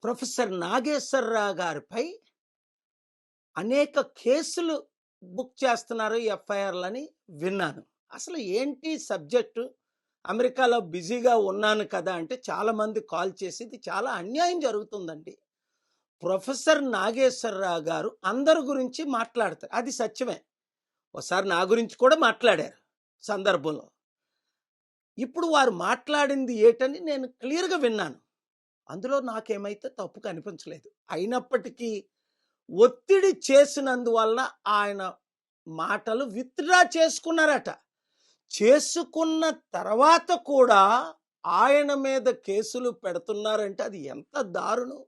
Professor Nageswararao గారిపై అనేక కేసులు బుక్ చేస్తున్నారు ఎఫ్ఐఆర్‌లని విన్నాను. అసలు ఏంటి సబ్జెక్టు? అమెరికాలో బిజీగా ఉన్నాను కదా! అంటే చాలామంది కాల్ చేసి ఇది చాలా అన్యాయం జరుగుతుందండి. ప్రొఫెసర్ నాగేశ్వరరావు గారు అందరి గురించి మాట్లాడతారు. అది సత్యమే. ఓసారి నా గురించి కూడా మాట్లాడారు సందర్భంలో. ఇప్పుడు వారు మాట్లాడింది ఏటని నేను క్లియర్‌గా విన్నాను. అందులో నాకేమైతే తప్పు కనిపించలేదు. అయినప్పటికీ ఒత్తిడి చేసినందువలన ఆయన మాటలు విత్‌డ్రా చేసుకున్నారట. చేసుకున్న తర్వాత కూడా ఆయన మీద కేసులు పెడుతున్నారంటే అది ఎంత దారుణం.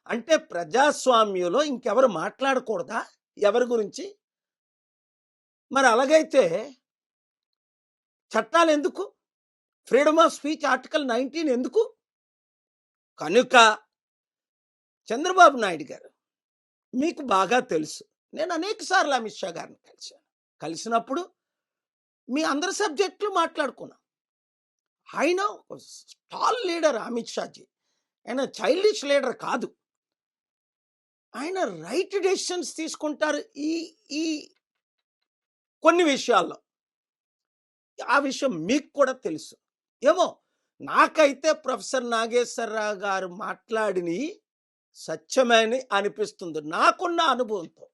అంటే ప్రజాస్వామ్యంలో ఇంకెవరు మాట్లాడకూడదా ఎవరి గురించి? మరి అలాగైతే చట్టాలెందుకు? ఫ్రీడమ్ ఆఫ్ స్పీచ్ ఆర్టికల్ 19 ఎందుకు? కనుక చంద్రబాబు నాయుడు గారు మీకు బాగా తెలుసు. నేను అనేక సార్లు అమిత్ షా గారిని కలిశాను. కలిసినప్పుడు మీ అందరి సబ్జెక్టులు మాట్లాడుకున్నాం. ఆయన స్టాల్ లీడర్ అమిత్ షాజీ. ఆయన చైల్డిష్ లీడర్ కాదు. ఆయన రైట్ డెసిషన్స్ తీసుకుంటారు ఈ ఈ కొన్ని విషయాల్లో. ఆ విషయం మీకు కూడా తెలుసు. ఏమో నాకైతే ప్రొఫెసర్ నాగేశ్వరరావు గారు మాట్లాడినయి సత్యమని అనిపిస్తుంది. నాకున్న అనుభవంతో.